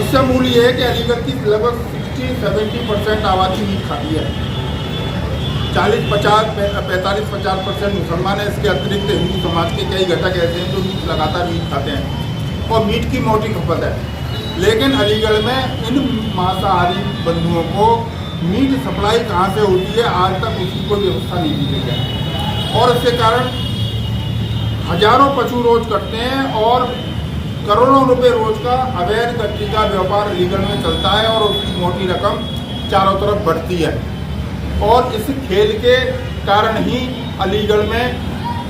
समस्या मूल ये है कि अलीगढ़ की लगभग 60-70% आबादी मीट खाती है। 45-50% मुसलमान है। इसके अतिरिक्त हिंदू समाज के कई घटक ऐसे हैं जो लगातार मीट खाते हैं और मीट की मोटी खपत है। लेकिन अलीगढ़ में इन मांसाहारी बंधुओं को मीट सप्लाई कहाँ से होती है, आज तक उसकी कोई व्यवस्था नहीं की गई है और इसके कारण हजारों पशु रोज कटते हैं और करोड़ों रुपए रोज का अवैध गट्टी का व्यापार अलीगढ़ में चलता है और उसकी मोटी रकम चारों तरफ बढ़ती है। और इस खेल के कारण ही अलीगढ़ में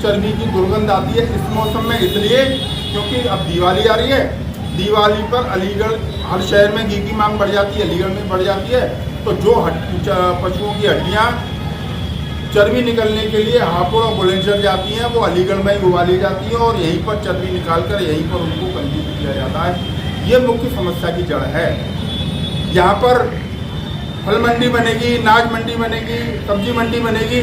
चर्बी की दुर्गंध आती है इस मौसम में, इसलिए क्योंकि अब दिवाली आ रही है। दिवाली पर अलीगढ़, हर शहर में घी की मांग बढ़ जाती है, अलीगढ़ में बढ़ जाती है। तो जो पशुओं की हड्डियाँ चर्बी निकलने के लिए हापुड़ और बुलंदशहर जाती हैं, वो अलीगढ़ में ही उबाली जाती है और यहीं पर चर्बी निकालकर यहीं पर उनको कंज्यूम किया जाता है। ये मुख्य समस्या की जड़ है। यहाँ पर फल मंडी बनेगी, अनाज मंडी बनेगी, सब्जी मंडी बनेगी,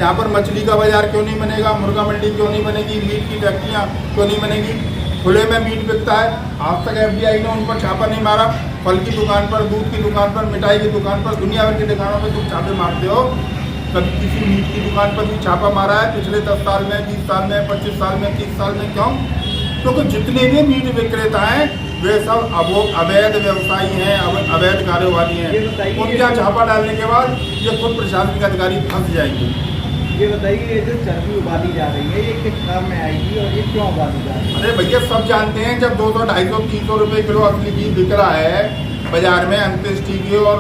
यहाँ पर मछली का बाजार क्यों नहीं बनेगा, मुर्गा मंडी क्यों नहीं बनेगी, मीट की फैक्ट्रियाँ क्यों नहीं बनेगी। खुले में मीट बिकता है, आज तक FBI ने उन पर छापा नहीं मारा। फल की दुकान पर, दूध की दुकान पर, मिठाई की दुकान पर, दुनिया भर की दुकानों पर तुम छापे मारते हो, कभी किसी मीट की दुकान पर भी छापा मारा है पिछले 10 साल में, 20 साल में, 25 साल में, 30 साल में? क्यों? क्योंकि जितने भी मीट विक्रेता हैं वे सब अवैध व्यवसायी हैं, अवैध कारोबारी हैं। उनके यहाँ छापा डालने के बाद ये खुद प्रशासनिक अधिकारी फंस जाएंगे। ये बताइए, ये जो चर्बी उबाली जा रही है, ये किस काम में आएगी और ये क्यों उबाली जा रही है? अरे भैया, सब जानते हैं जब 200, 250, 300 रुपये किलो असली घी बिक रहा है बाजार में, अंत्येष्टि के और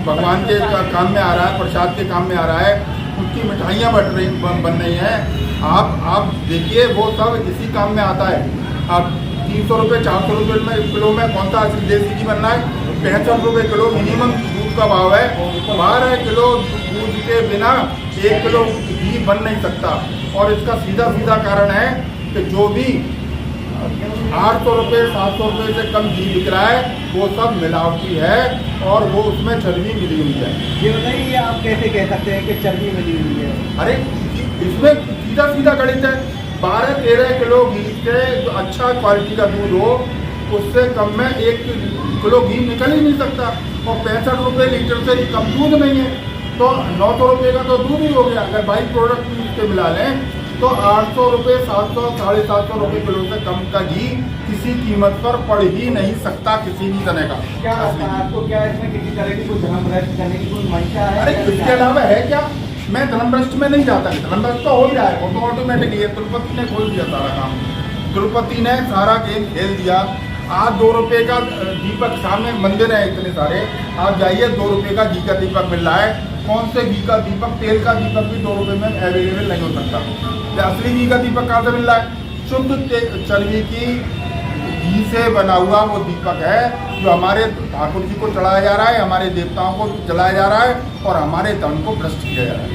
भगवान के काम में आ रहा है, प्रसाद के काम में आ रहा है, उनकी मिठाइयाँ बन रही हैं। आप देखिए, वो सब इसी काम में आता है। अब 300 रुपये, 400 रुपये में किलो में कौन सा असली देसी घी बनना है? 65 रुपये किलो मिनिमम दूध का भाव है। 12 किलो दूध के बिना 1 किलो घी बन नहीं सकता। और इसका सीधा कारण है कि जो भी 800 रुपये, 700 रुपये से कम घी बिक रहा है वो सब मिलावटी है और वो उसमें चर्बी मिली हुई है। ये बताइए, आप कैसे कह सकते हैं कि चर्बी मिली हुई है? अरे इसमें सीधा गणित है। 12-13 किलो घी से जो अच्छा क्वालिटी का दूध हो, उससे कम में 1 किलो घी निकल ही नहीं सकता। और 65 रुपये लीटर से कम दूध नहीं है, तो 900 रुपये का तो दूध ही हो गया। अगर बाई प्रोडक्ट भी उसके मिला लें तो 800 रुपये, 700, 750 रुपये किलो से कम का घी किसी कीमत पर पड़ ही नहीं सकता किसी भी तरह का। क्या आपको क्या इसमें किसी तरह की कोई धर्म भ्रष्ट करने की कोई मंशा है? अरे इसके अलावा है क्या? मैं धर्म भ्रष्ट में नहीं जाता, धर्म भ्रष्ट तो हो ही रहा है, वो तो ऑटोमेटिकली है। तिरुपति ने खोल दिया सारा काम, तिरुपति ने सारा गेम खेल दिया। आज 2 रुपये का दीपक, सामने मंदिर है इतने सारे, आप जाइए 2 रुपये का घी का दीपक मिल रहा है। कौन से घी का दीपक? तेल का दीपक भी 2 रुपये में अवेलेबल नहीं हो सकता। असली घी का दीपक कहाँ से मिल रहा है? शुद्ध चर्बी की घी से बना हुआ वो दीपक है जो हमारे ठाकुर जी को चढ़ाया जा रहा है, हमारे देवताओं को जलाया जा रहा है और हमारे धन को भ्रष्ट किया जा रहा है।